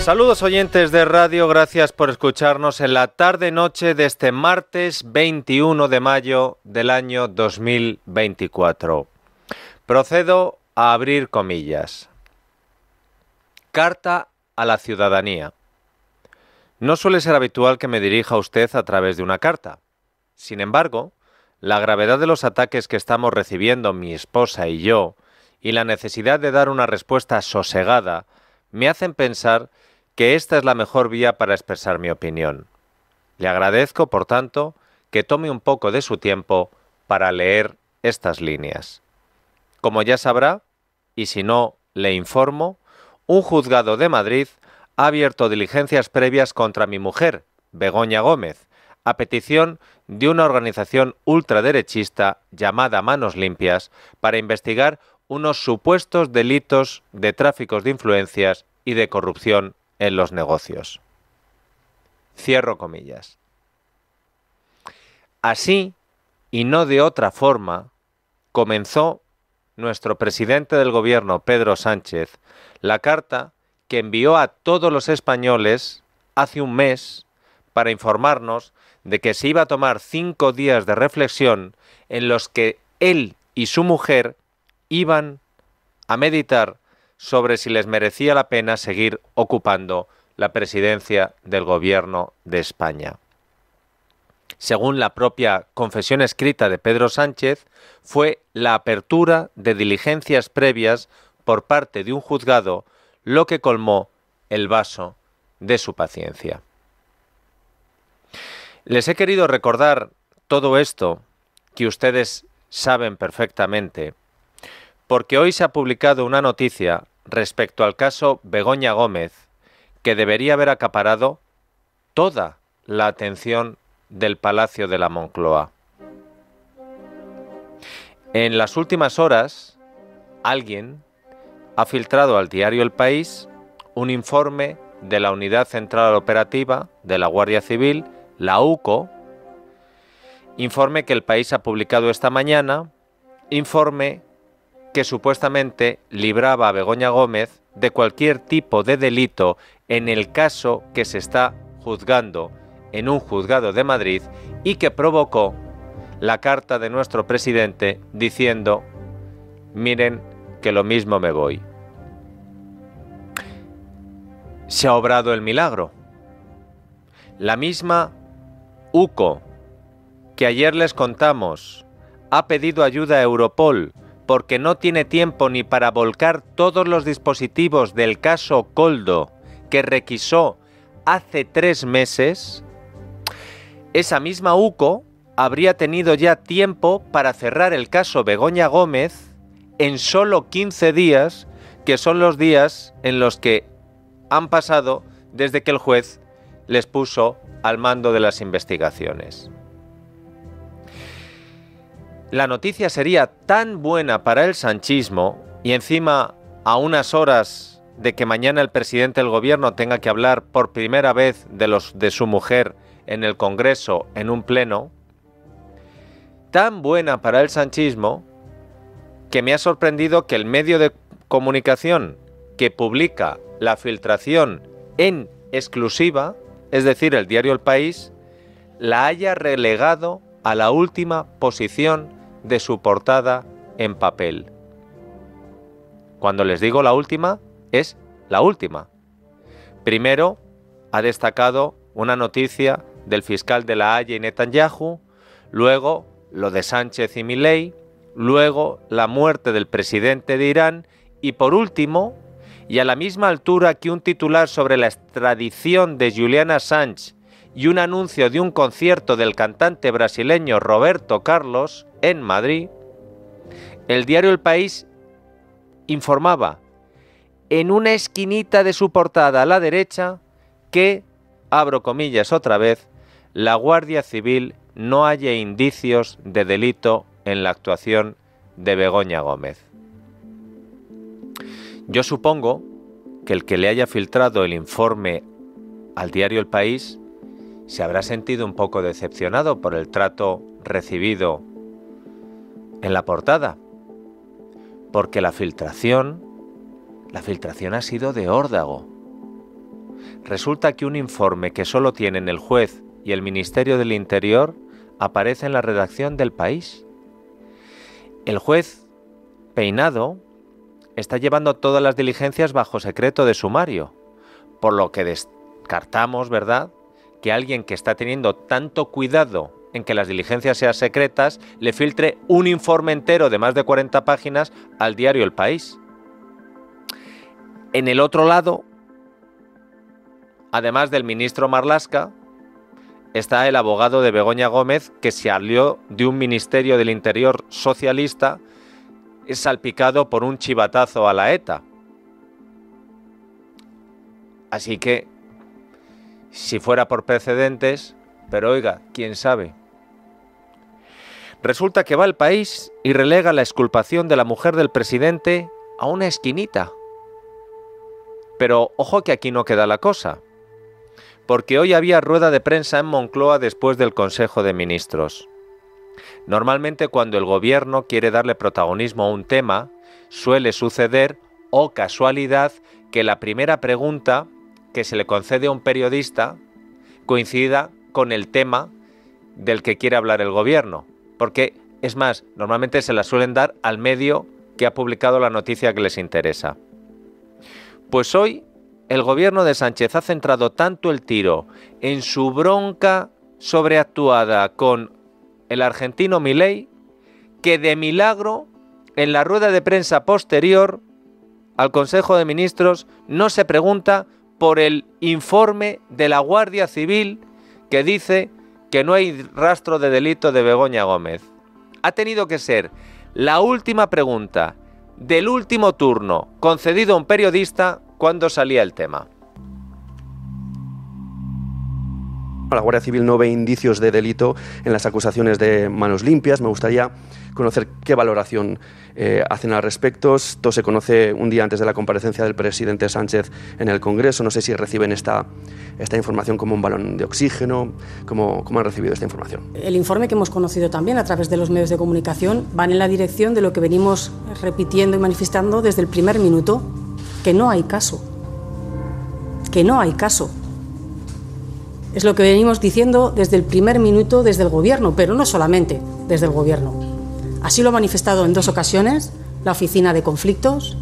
Saludos oyentes de radio, gracias por escucharnos en la tarde-noche de este martes 21 de mayo del año 2024. Procedo a abrir comillas. Carta a la ciudadanía. No suele ser habitual que me dirija a usted a través de una carta. Sin embargo, la gravedad de los ataques que estamos recibiendo mi esposa y yo, y la necesidad de dar una respuesta sosegada, me hacen pensar que esta es la mejor vía para expresar mi opinión. Le agradezco, por tanto, que tome un poco de su tiempo para leer estas líneas. Como ya sabrá, y si no, le informo, un juzgado de Madrid ha abierto diligencias previas contra mi mujer, Begoña Gómez, a petición de una organización ultraderechista llamada Manos Limpias para investigar unos supuestos delitos de tráficos de influencias y de corrupción en los negocios. Cierro comillas. Así, y no de otra forma, comenzó nuestro presidente del gobierno, Pedro Sánchez, la carta que envió a todos los españoles hace un mes para informarnos de que se iba a tomar 5 días de reflexión en los que él y su mujer iban a meditar sobre si les merecía la pena seguir ocupando la presidencia del gobierno de España. Según la propia confesión escrita de Pedro Sánchez, fue la apertura de diligencias previas por parte de un juzgado lo que colmó el vaso de su paciencia. Les he querido recordar todo esto que ustedes saben perfectamente, porque hoy se ha publicado una noticia respecto al caso Begoña Gómez que debería haber acaparado toda la atención del Palacio de la Moncloa. En las últimas horas, alguien ha filtrado al diario El País un informe de la Unidad Central Operativa de la Guardia Civil, la UCO, informe que El País ha publicado esta mañana, informe que supuestamente libraba a Begoña Gómez de cualquier tipo de delito en el caso que se está juzgando en un juzgado de Madrid y que provocó la carta de nuestro presidente diciendo: miren que lo mismo me voy. Se ha obrado el milagro. La misma UCO que ayer les contamos ha pedido ayuda a Europol porque no tiene tiempo ni para volcar todos los dispositivos del caso Koldo que requisó hace 3 meses, esa misma UCO habría tenido ya tiempo para cerrar el caso Begoña Gómez en solo 15 días, que son los días en los que han pasado desde que el juez les puso al mando de las investigaciones. La noticia sería tan buena para el sanchismo, y encima a unas horas de que mañana el presidente del gobierno tenga que hablar por primera vez de su mujer en el Congreso en un pleno, tan buena para el sanchismo que me ha sorprendido que el medio de comunicación que publica la filtración en exclusiva, es decir, el diario El País, la haya relegado a la última posición de su portada en papel. Cuando les digo la última, es la última. Primero, ha destacado una noticia del fiscal de La Haya y Netanyahu, luego lo de Sánchez y Milei, luego la muerte del presidente de Irán y por último, y a la misma altura que un titular sobre la extradición de Julian Assange y un anuncio de un concierto del cantante brasileño Roberto Carlos en Madrid, el diario El País informaba en una esquinita de su portada a la derecha que, abro comillas otra vez, la Guardia Civil no halla indicios de delito en la actuación de Begoña Gómez. Yo supongo que el que le haya filtrado el informe al diario El País se habrá sentido un poco decepcionado por el trato recibido en la portada, porque la filtración ha sido de órdago. Resulta que un informe que solo tienen el juez y el Ministerio del Interior aparece en la redacción del País. El juez Peinado está llevando todas las diligencias bajo secreto de sumario, por lo que descartamos, ¿verdad?, que alguien que está teniendo tanto cuidado en que las diligencias sean secretas le filtre un informe entero de más de 40 páginas al diario El País. En el otro lado, además del ministro Marlaska, está el abogado de Begoña Gómez, que se salió de un Ministerio del Interior socialista salpicado por un chivatazo a la ETA. Así que, si fuera por precedentes, pero oiga, quién sabe. Resulta que va El País y relega la exculpación de la mujer del presidente a una esquinita. Pero ojo que aquí no queda la cosa, porque hoy había rueda de prensa en Moncloa después del Consejo de Ministros. Normalmente cuando el gobierno quiere darle protagonismo a un tema, suele suceder, o casualidad, que la primera pregunta que se le concede a un periodista coincida con el tema del que quiere hablar el gobierno. Porque, es más, normalmente se la suelen dar al medio que ha publicado la noticia que les interesa. Pues hoy el gobierno de Sánchez ha centrado tanto el tiro en su bronca sobreactuada con el argentino Milei, que de milagro, en la rueda de prensa posterior al Consejo de Ministros, no se pregunta por el informe de la Guardia Civil que dice que no hay rastro de delito de Begoña Gómez. Ha tenido que ser la última pregunta del último turno concedido a un periodista cuando salía el tema. La Guardia Civil no ve indicios de delito en las acusaciones de manos limpias. Me gustaría conocer qué valoración hacen al respecto. Esto se conoce un día antes de la comparecencia del presidente Sánchez en el Congreso. No sé si reciben esta información como un balón de oxígeno. ¿Cómo han recibido esta información? El informe que hemos conocido también a través de los medios de comunicación van en la dirección de lo que venimos repitiendo y manifestando desde el primer minuto, que no hay caso. Que no hay caso. Es lo que venimos diciendo desde el primer minuto desde el Gobierno, pero no solamente desde el Gobierno. Así lo ha manifestado en 2 ocasiones la Oficina de Conflictos,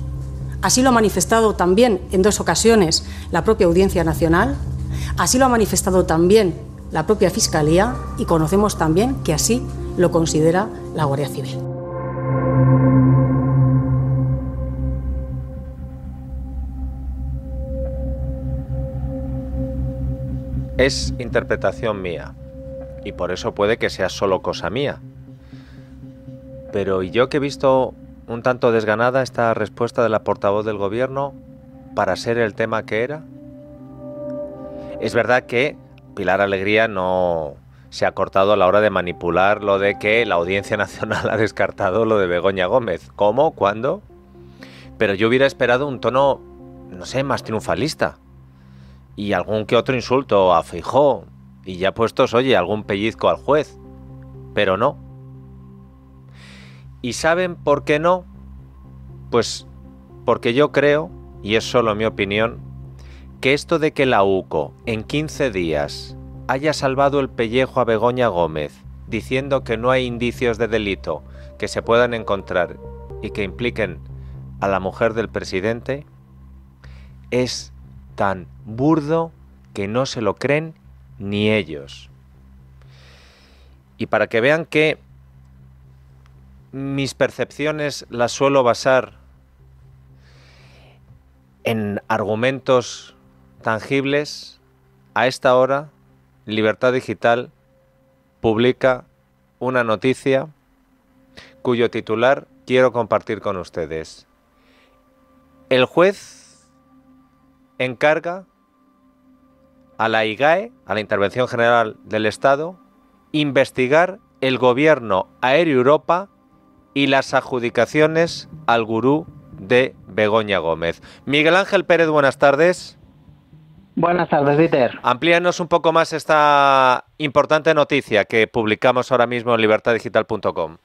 así lo ha manifestado también en 2 ocasiones la propia Audiencia Nacional, así lo ha manifestado también la propia Fiscalía y conocemos también que así lo considera la Guardia Civil. Es interpretación mía, y por eso puede que sea solo cosa mía. Pero yo que he visto un tanto desganada esta respuesta de la portavoz del gobierno para ser el tema que era. Es verdad que Pilar Alegría no se ha cortado a la hora de manipular lo de que la Audiencia Nacional ha descartado lo de Begoña Gómez. ¿Cómo? ¿Cuándo? Pero yo hubiera esperado un tono, no sé, más triunfalista. Y algún que otro insulto a Feijóo, y ya puestos, oye, algún pellizco al juez, pero no. ¿Y saben por qué no? Pues porque yo creo, y es solo mi opinión, que esto de que la UCO en 15 días haya salvado el pellejo a Begoña Gómez, diciendo que no hay indicios de delito que se puedan encontrar y que impliquen a la mujer del presidente, es tan burdo que no se lo creen ni ellos. Y para que vean que mis percepciones las suelo basar en argumentos tangibles, a esta hora Libertad Digital publica una noticia cuyo titular quiero compartir con ustedes. El juez encarga a la IGAE, a la Intervención General del Estado, investigar el gobierno Air Europa y las adjudicaciones al gurú de Begoña Gómez. Miguel Ángel Pérez, buenas tardes. Buenas tardes, Dieter. Amplíanos un poco más esta importante noticia que publicamos ahora mismo en libertaddigital.com.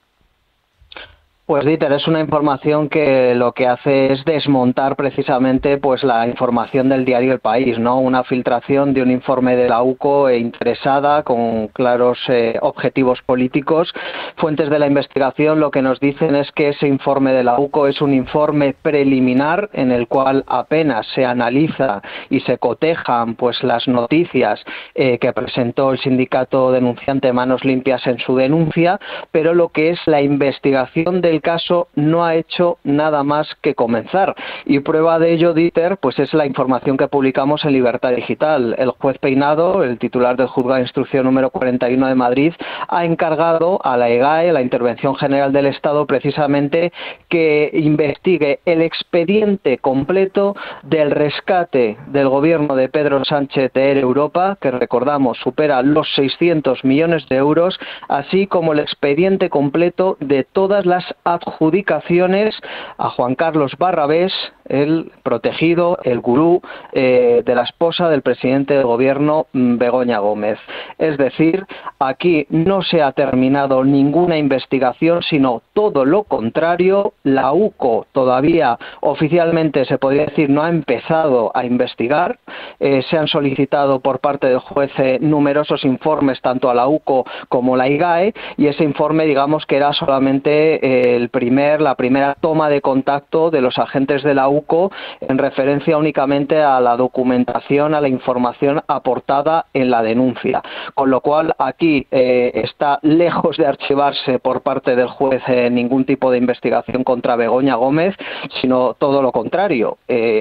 Pues Dieter, es una información que lo que hace es desmontar precisamente pues la información del diario El País, ¿no? Una filtración de un informe de la UCO interesada con claros objetivos políticos. Fuentes de la investigación lo que nos dicen es que ese informe de la UCO es un informe preliminar en el cual apenas se analiza y se cotejan pues las noticias que presentó el sindicato denunciante Manos Limpias en su denuncia, pero lo que es la investigación del caso no ha hecho nada más que comenzar. Y prueba de ello, Dieter, pues es la información que publicamos en Libertad Digital. El juez Peinado, el titular del Juzgado de Instrucción número 41 de Madrid, ha encargado a la EGAE, la Intervención General del Estado, precisamente que investigue el expediente completo del rescate del gobierno de Pedro Sánchez de Air Europa, que recordamos supera los 600 millones de euros, así como el expediente completo de todas las adjudicaciones a Juan Carlos Barrabés, el protegido, el gurú de la esposa del presidente del gobierno, Begoña Gómez. Es decir, aquí no se ha terminado ninguna investigación, sino todo lo contrario. La UCO todavía oficialmente, se podría decir, no ha empezado a investigar. Se han solicitado por parte del juez numerosos informes tanto a la UCO como a la IGAE, y ese informe, digamos, que era solamente la primera toma de contacto de los agentes de la UCO en referencia únicamente a la documentación, a la información aportada en la denuncia. Con lo cual aquí está lejos de archivarse por parte del juez ningún tipo de investigación contra Begoña Gómez, sino todo lo contrario.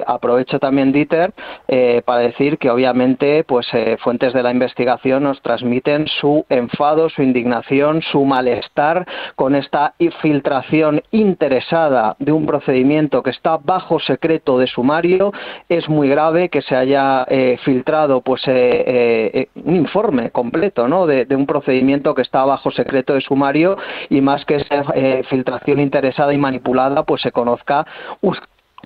Aprovecho también, Dieter, para decir que obviamente pues fuentes de la investigación nos transmiten su enfado, su indignación, su malestar con esta filtración interesada de un procedimiento que está bajo secreto de sumario. Es muy grave que se haya filtrado pues un informe completo, ¿no?, de un procedimiento que está bajo secreto de sumario, y más que esa filtración interesada y manipulada pues se conozca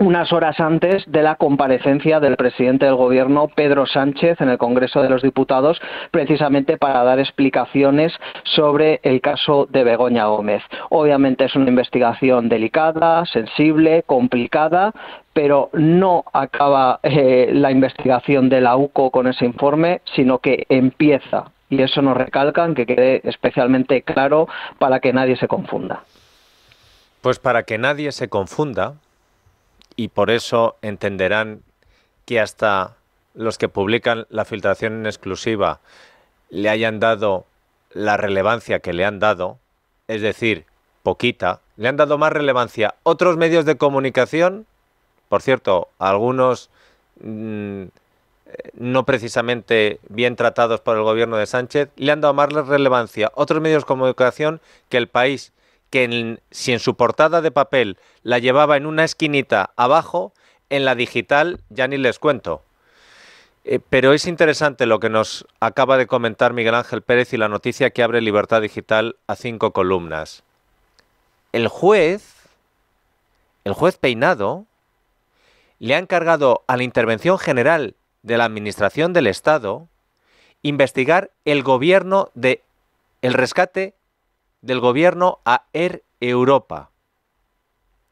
unas horas antes de la comparecencia del presidente del gobierno, Pedro Sánchez, en el Congreso de los Diputados, precisamente para dar explicaciones sobre el caso de Begoña Gómez. Obviamente es una investigación delicada, sensible, complicada, pero no acaba la investigación de la UCO con ese informe, sino que empieza. Y eso nos recalcan, que quede especialmente claro para que nadie se confunda. Pues para que nadie se confunda, y por eso entenderán que hasta los que publican la filtración en exclusiva le hayan dado la relevancia que le han dado, es decir, poquita, le han dado más relevancia otros medios de comunicación, por cierto, algunos no precisamente bien tratados por el gobierno de Sánchez, le han dado más relevancia otros medios de comunicación que El País, que si en su portada de papel la llevaba en una esquinita abajo, en la digital ya ni les cuento. Pero es interesante lo que nos acaba de comentar Miguel Ángel Pérez y la noticia que abre Libertad Digital a 5 columnas. El juez Peinado le ha encargado a la Intervención General de la Administración del Estado investigar el rescate del gobierno a Air Europa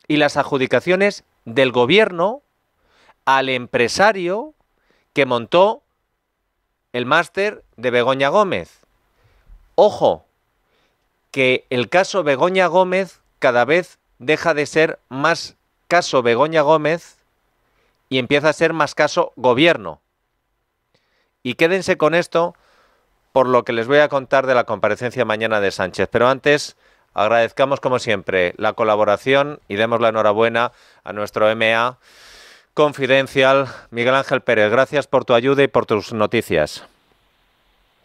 y las adjudicaciones del gobierno al empresario que montó el máster de Begoña Gómez. Ojo, que el caso Begoña Gómez cada vez deja de ser más caso Begoña Gómez y empieza a ser más caso gobierno. Y quédense con esto por lo que les voy a contar de la comparecencia mañana de Sánchez. Pero antes, agradezcamos como siempre la colaboración y demos la enhorabuena a nuestro MA Confidencial, Miguel Ángel Pérez. Gracias por tu ayuda y por tus noticias.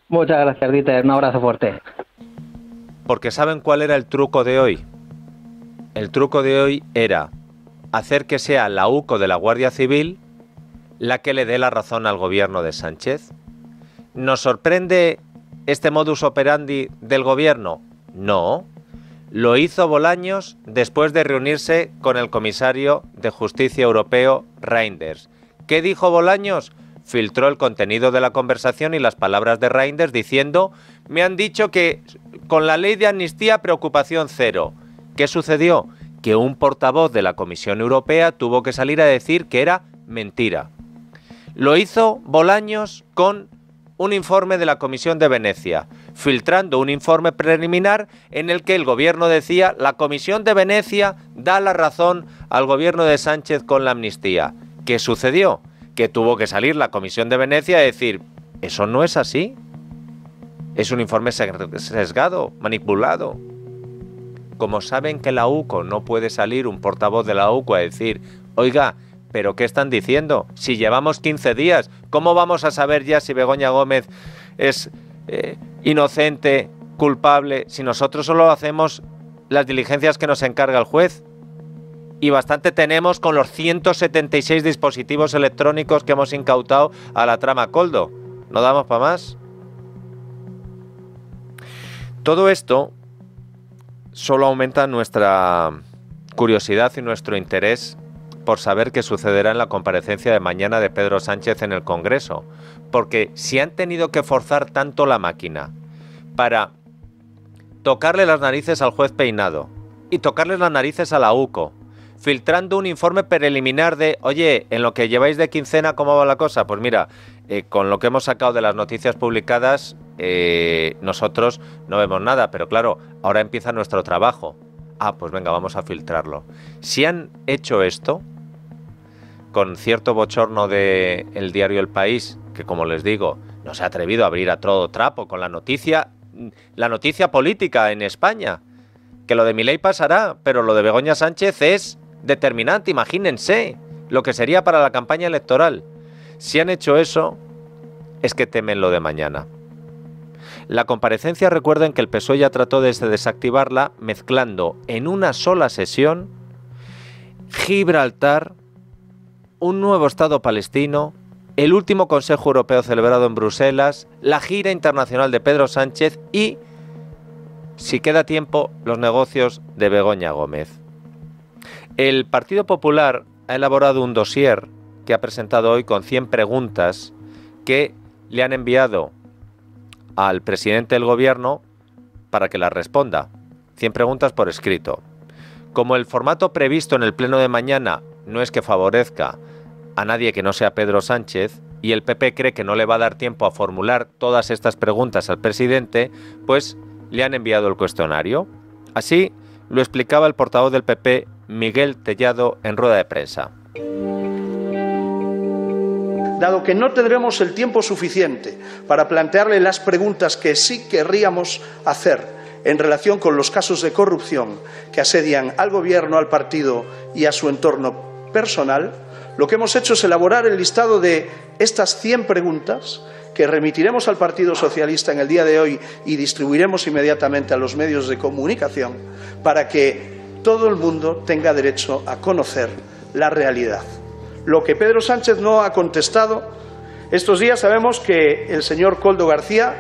Muchas gracias, Dieter. Un abrazo fuerte. Porque ¿saben cuál era el truco de hoy? El truco de hoy era hacer que sea la UCO de la Guardia Civil la que le dé la razón al gobierno de Sánchez. ¿Nos sorprende este modus operandi del gobierno? No. Lo hizo Bolaños después de reunirse con el comisario de Justicia Europeo, Reynders. ¿Qué dijo Bolaños? Filtró el contenido de la conversación y las palabras de Reynders diciendo: me han dicho que con la ley de amnistía preocupación cero, ¿Qué sucedió? Que un portavoz de la Comisión Europea tuvo que salir a decir que era mentira. Lo hizo Bolaños con un informe de la Comisión de Venecia, filtrando un informe preliminar en el que el gobierno decía: la Comisión de Venecia da la razón al gobierno de Sánchez con la amnistía. ¿Qué sucedió? Que tuvo que salir la Comisión de Venecia a decir: eso no es así. Es un informe sesgado, manipulado. Como saben que la UCO no puede salir un portavoz de la UCO a decir: oiga, ¿pero qué están diciendo? Si llevamos 15 días, ¿cómo vamos a saber ya si Begoña Gómez es inocente, culpable, si nosotros solo hacemos las diligencias que nos encarga el juez? Y bastante tenemos con los 176 dispositivos electrónicos que hemos incautado a la trama Koldo. ¿No damos para más? Todo esto solo aumenta nuestra curiosidad y nuestro interés por saber qué sucederá en la comparecencia de mañana de Pedro Sánchez en el Congreso. Porque si han tenido que forzar tanto la máquina para tocarle las narices al juez Peinado y tocarle las narices a la UCO, filtrando un informe preliminar de: oye, en lo que lleváis de quincena, ¿cómo va la cosa? Pues mira, con lo que hemos sacado de las noticias publicadas, nosotros no vemos nada, pero claro, ahora empieza nuestro trabajo. Ah, pues venga, vamos a filtrarlo. Si han hecho esto, con cierto bochorno de el diario El País, que como les digo, no se ha atrevido a abrir a todo trapo con la noticia política en España, que lo de Milei pasará, pero lo de Begoña Sánchez es determinante. Imagínense lo que sería para la campaña electoral. Si han hecho eso, es que temen lo de mañana. La comparecencia, recuerden que el PSOE ya trató de desactivarla mezclando en una sola sesión Gibraltar, un nuevo Estado palestino, el último Consejo Europeo celebrado en Bruselas, la gira internacional de Pedro Sánchez y, si queda tiempo, los negocios de Begoña Gómez. El Partido Popular ha elaborado un dossier que ha presentado hoy con 100 preguntas que le han enviado al presidente del gobierno para que las responda. 100 preguntas por escrito. Como el formato previsto en el pleno de mañana no es que favorezca a nadie que no sea Pedro Sánchez, y el PP cree que no le va a dar tiempo a formular todas estas preguntas al presidente, pues le han enviado el cuestionario. Así lo explicaba el portavoz del PP, Miguel Tellado, en rueda de prensa. Dado que no tendremos el tiempo suficiente para plantearle las preguntas que sí querríamos hacer en relación con los casos de corrupción que asedian al Gobierno, al partido y a su entorno personal, lo que hemos hecho es elaborar el listado de estas 100 preguntas que remitiremos al Partido Socialista en el día de hoy y distribuiremos inmediatamente a los medios de comunicación para que todo el mundo tenga derecho a conocer la realidad. Lo que Pedro Sánchez no ha contestado, estos días sabemos que el señor Koldo García,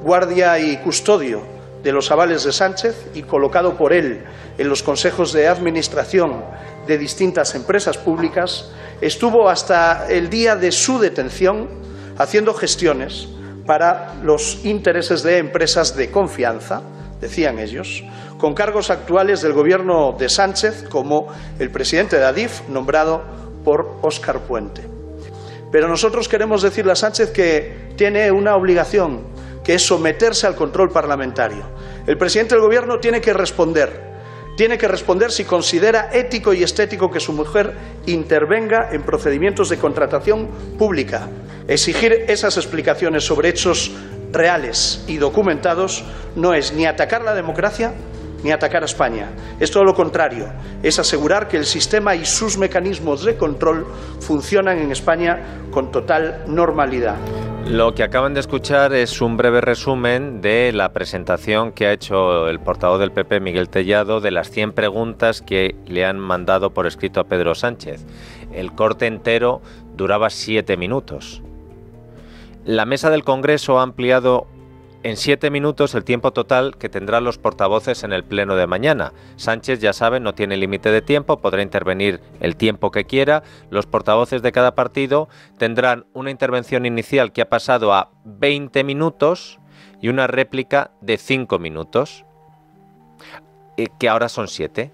guardia y custodio de los avales de Sánchez y colocado por él en los consejos de administración de distintas empresas públicas, estuvo hasta el día de su detención haciendo gestiones para los intereses de empresas de confianza, decían ellos, con cargos actuales del gobierno de Sánchez, como el presidente de Adif, nombrado por Óscar Puente. Pero nosotros queremos decirle a Sánchez que tiene una obligación, que es someterse al control parlamentario. El presidente del Gobierno tiene que responder si considera ético y estético que su mujer intervenga en procedimientos de contratación pública. Exigir esas explicaciones sobre hechos reales y documentados no es ni atacar la democracia ni atacar a España. Es todo lo contrario, es asegurar que el sistema y sus mecanismos de control funcionan en España con total normalidad. Lo que acaban de escuchar es un breve resumen de la presentación que ha hecho el portavoz del PP, Miguel Tellado, de las 100 preguntas que le han mandado por escrito a Pedro Sánchez. El corte entero duraba 7 minutos. La mesa del Congreso ha ampliado en 7 minutos el tiempo total que tendrán los portavoces en el pleno de mañana. Sánchez, ya saben, no tiene límite de tiempo, podrá intervenir el tiempo que quiera. Los portavoces de cada partido tendrán una intervención inicial que ha pasado a 20 minutos y una réplica de 5 minutos. que ahora son 7.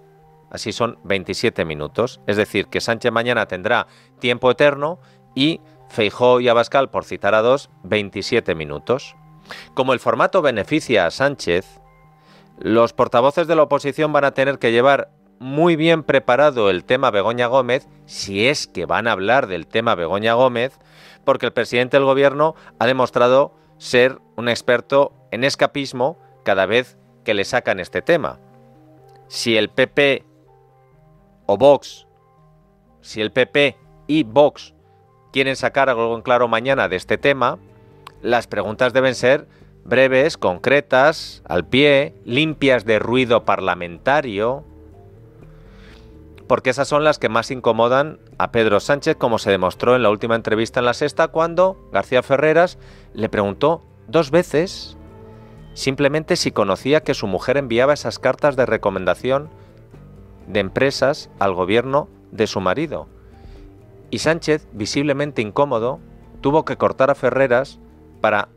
Así son 27 minutos. Es decir, que Sánchez mañana tendrá tiempo eterno y Feijóo y Abascal, por citar a 2, 27 minutos. Como el formato beneficia a Sánchez, los portavoces de la oposición van a tener que llevar muy bien preparado el tema Begoña Gómez, si es que van a hablar del tema Begoña Gómez, porque el presidente del gobierno ha demostrado ser un experto en escapismo cada vez que le sacan este tema. Si el PP o Vox, si el PP y Vox quieren sacar algo en claro mañana de este tema, las preguntas deben ser breves, concretas, al pie, limpias de ruido parlamentario, porque esas son las que más incomodan a Pedro Sánchez, como se demostró en la última entrevista en La Sexta, cuando García Ferreras le preguntó 2 veces simplemente si conocía que su mujer enviaba esas cartas de recomendación de empresas al gobierno de su marido. Y Sánchez, visiblemente incómodo, tuvo que cortar a Ferreras para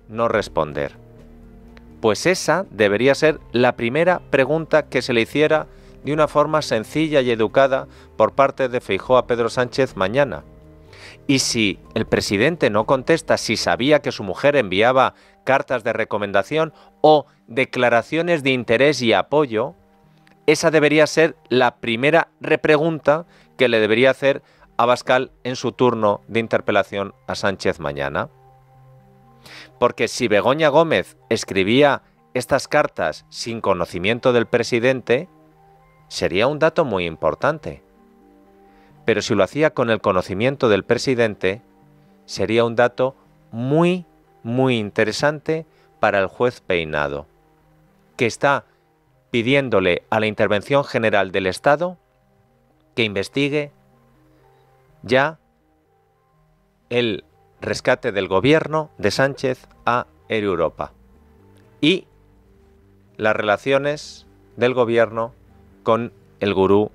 no responder. Pues esa debería ser la primera pregunta que se le hiciera de una forma sencilla y educada por parte de Feijóo a Pedro Sánchez mañana. Y si el presidente no contesta si sabía que su mujer enviaba cartas de recomendación o declaraciones de interés y apoyo, esa debería ser la primera repregunta que le debería hacer Abascal en su turno de interpelación a Sánchez mañana. Porque si Begoña Gómez escribía estas cartas sin conocimiento del presidente, sería un dato muy importante. Pero si lo hacía con el conocimiento del presidente, sería un dato muy, muy interesante para el juez Peinado, que está pidiéndole a la Intervención General del Estado que investigue ya el rescate del gobierno de Sánchez a Air Europa y las relaciones del gobierno con el gurú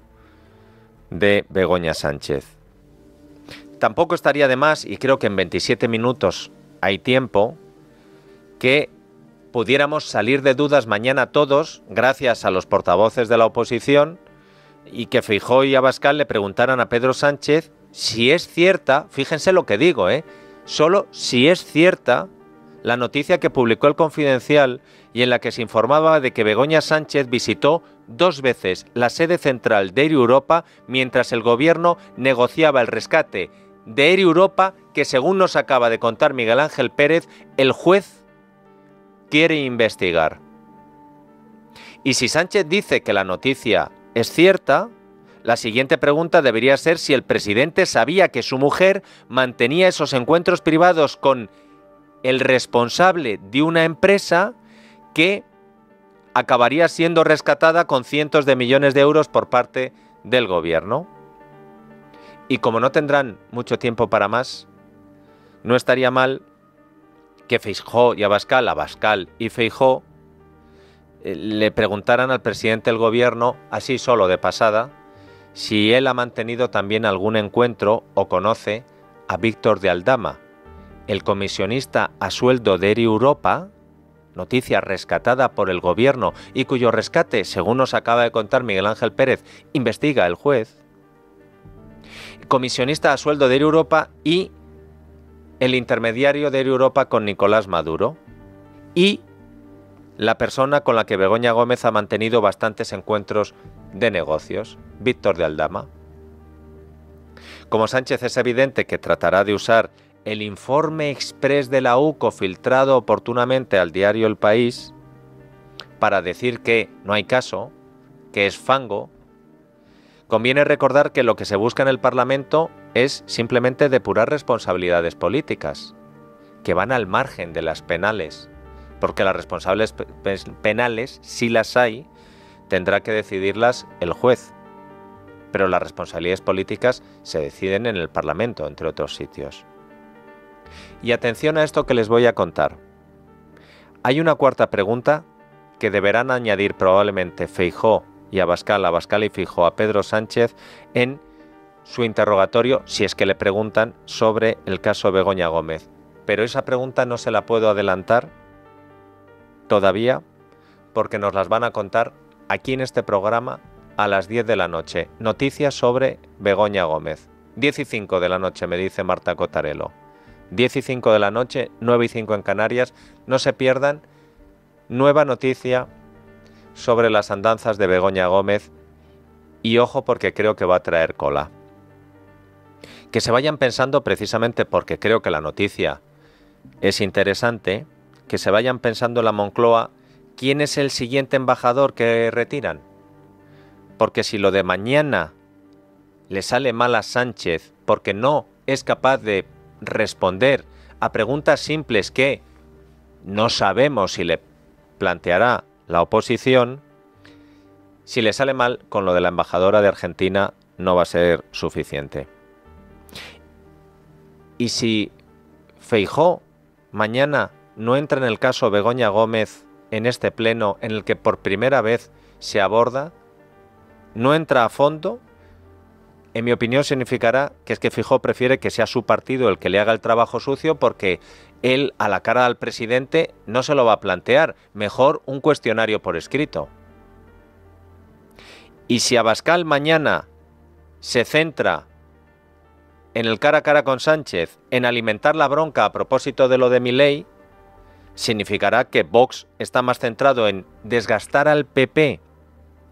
de Begoña Sánchez. Tampoco estaría de más, y creo que en 27 minutos hay tiempo, que pudiéramos salir de dudas mañana todos, gracias a los portavoces de la oposición, y que Feijóo y Abascal le preguntaran a Pedro Sánchez si es cierta, fíjense lo que digo, solo si es cierta la noticia que publicó El Confidencial y en la que se informaba de que Begoña Sánchez visitó 2 veces la sede central de Air Europa mientras el gobierno negociaba el rescate de Air Europa, que según nos acaba de contar Miguel Ángel Pérez, el juez quiere investigar. Y si Sánchez dice que la noticia es cierta, la siguiente pregunta debería ser si el presidente sabía que su mujer mantenía esos encuentros privados con el responsable de una empresa que acabaría siendo rescatada con cientos de millones de euros por parte del gobierno. Y como no tendrán mucho tiempo para más, no estaría mal que Feijóo y Abascal y Feijóo le preguntaran al presidente del gobierno, así solo de pasada, si él ha mantenido también algún encuentro o conoce a Víctor de Aldama, el comisionista a sueldo de Air Europa, noticia rescatada por el gobierno y cuyo rescate, según nos acaba de contar Miguel Ángel Pérez, investiga el juez, comisionista a sueldo de Air Europa y el intermediario de Air Europa con Nicolás Maduro y la persona con la que Begoña Gómez ha mantenido bastantes encuentros de negocios, Víctor de Aldama. Como Sánchez es evidente que tratará de usar el informe exprés de la UCO filtrado oportunamente al diario El País para decir que no hay caso, que es fango, conviene recordar que lo que se busca en el Parlamento es simplemente depurar responsabilidades políticas, que van al margen de las penales, porque las responsables penales, si las hay, tendrá que decidirlas el juez. Pero las responsabilidades políticas se deciden en el Parlamento, entre otros sitios. Y atención a esto que les voy a contar. Hay una cuarta pregunta que deberán añadir probablemente Feijóo y Abascal y Feijóo a Pedro Sánchez en su interrogatorio, si es que le preguntan sobre el caso Begoña Gómez. Pero esa pregunta no se la puedo adelantar todavía porque nos las van a contar aquí en este programa a las 10 de la noche. Noticias sobre Begoña Gómez. 10:05 de la noche, me dice Marta Cotarelo. 10:05 de la noche, 9:05 en Canarias. No se pierdan nueva noticia sobre las andanzas de Begoña Gómez. Y ojo, porque creo que va a traer cola. Que se vayan pensando, precisamente porque creo que la noticia es interesante, que se vayan pensando en la Moncloa quién es el siguiente embajador que retiran. Porque si lo de mañana le sale mal a Sánchez porque no es capaz de responder a preguntas simples que no sabemos si le planteará la oposición, si le sale mal con lo de la embajadora de Argentina no va a ser suficiente. Y si Feijóo mañana no entra en el caso Begoña Gómez en este pleno en el que por primera vez se aborda, no entra a fondo, en mi opinión significará que es que Feijóo prefiere que sea su partido el que le haga el trabajo sucio porque él a la cara al presidente no se lo va a plantear, mejor un cuestionario por escrito. Y si Abascal mañana se centra en el cara a cara con Sánchez, en alimentar la bronca a propósito de lo de Milei, significará que Vox está más centrado en desgastar al PP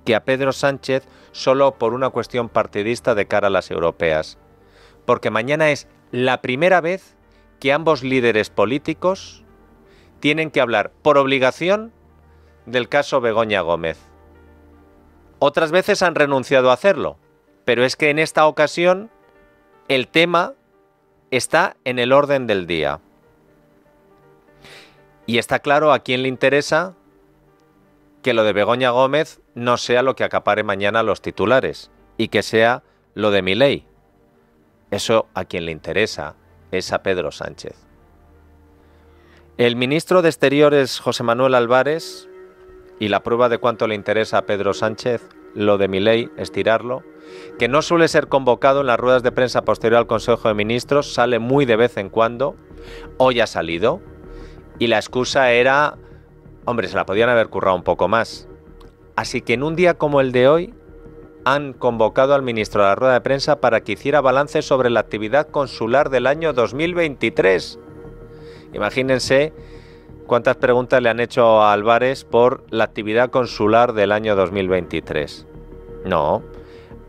que a Pedro Sánchez solo por una cuestión partidista de cara a las europeas. Porque mañana es la primera vez que ambos líderes políticos tienen que hablar por obligación del caso Begoña Gómez. Otras veces han renunciado a hacerlo, pero es que en esta ocasión el tema está en el orden del día. Y está claro a quién le interesa que lo de Begoña Gómez no sea lo que acapare mañana los titulares y que sea lo de Milei. Eso a quien le interesa es a Pedro Sánchez. El ministro de Exteriores, José Manuel Álvarez, y la prueba de cuánto le interesa a Pedro Sánchez lo de Milei, estirarlo, que no suele ser convocado en las ruedas de prensa posterior al Consejo de Ministros, sale muy de vez en cuando, hoy ha salido, y la excusa era, hombre, se la podían haber currado un poco más. Así que en un día como el de hoy, han convocado al ministro a la rueda de prensa para que hiciera balance sobre la actividad consular del año 2023. Imagínense cuántas preguntas le han hecho a Álvarez por la actividad consular del año 2023. No,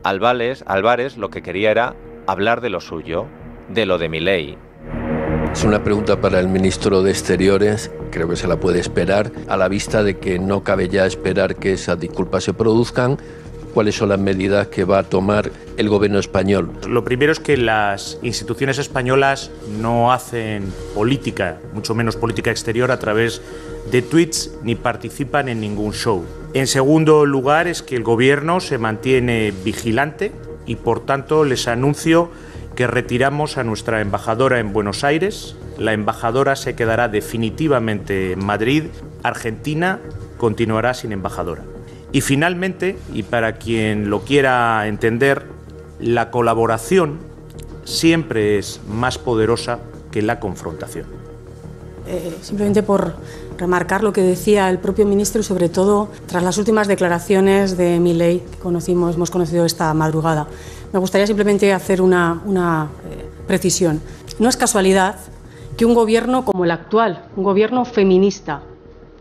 Álvarez lo que quería era hablar de lo suyo, de lo de Milei. Es una pregunta para el ministro de Exteriores, creo que se la puede esperar, a la vista de que no cabe ya esperar que esas disculpas se produzcan. ¿Cuáles son las medidas que va a tomar el gobierno español? Lo primero es que las instituciones españolas no hacen política, mucho menos política exterior, a través de tweets ni participan en ningún show. En segundo lugar, es que el gobierno se mantiene vigilante y, por tanto, les anuncio que retiramos a nuestra embajadora en Buenos Aires. La embajadora se quedará definitivamente en Madrid. Argentina continuará sin embajadora. Y finalmente, y para quien lo quiera entender, la colaboración siempre es más poderosa que la confrontación. Simplemente por remarcar lo que decía el propio ministro y sobre todo tras las últimas declaraciones de Milei que hemos conocido esta madrugada. Me gustaría simplemente hacer una precisión. No es casualidad que un gobierno como el actual, un gobierno feminista,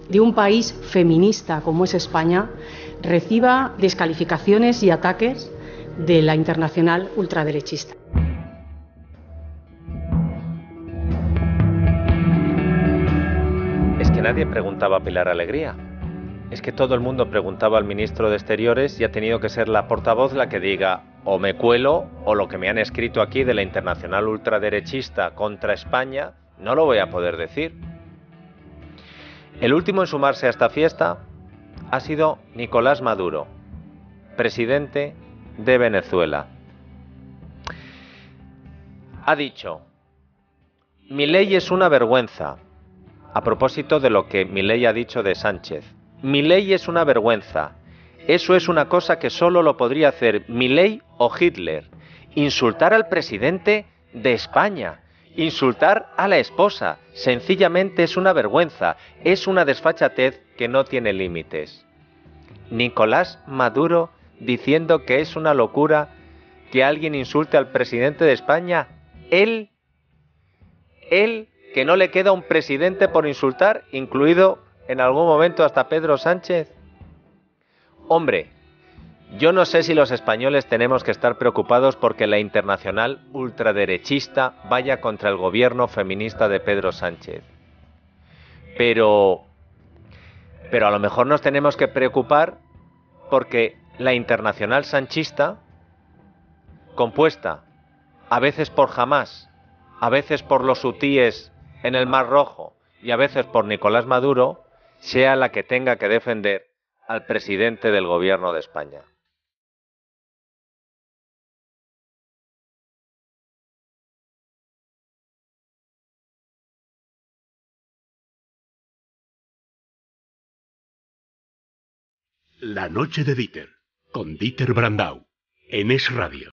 de un país feminista como es España, reciba descalificaciones y ataques de la internacional ultraderechista. Es que nadie preguntaba a Pilar Alegría. Es que todo el mundo preguntaba al ministro de Exteriores y ha tenido que ser la portavoz la que diga o me cuelo o lo que me han escrito aquí de la internacional ultraderechista contra España no lo voy a poder decir. El último en sumarse a esta fiesta ha sido Nicolás Maduro, presidente de Venezuela. Ha dicho: Milei es una vergüenza, a propósito de lo que Milei ha dicho de Sánchez. Milei es una vergüenza. Eso es una cosa que solo lo podría hacer Milei o Hitler. Insultar al presidente de España. Insultar a la esposa, sencillamente es una vergüenza, es una desfachatez que no tiene límites. Nicolás Maduro diciendo que es una locura que alguien insulte al presidente de España. Él, que no le queda un presidente por insultar, incluido en algún momento hasta Pedro Sánchez. Hombre, yo no sé si los españoles tenemos que estar preocupados porque la internacional ultraderechista vaya contra el gobierno feminista de Pedro Sánchez. Pero a lo mejor nos tenemos que preocupar porque la internacional sanchista, compuesta a veces por Hamás, a veces por los hutíes en el Mar Rojo y a veces por Nicolás Maduro, sea la que tenga que defender al presidente del gobierno de España. La noche de Dieter, con Dieter Brandau, en Es Radio.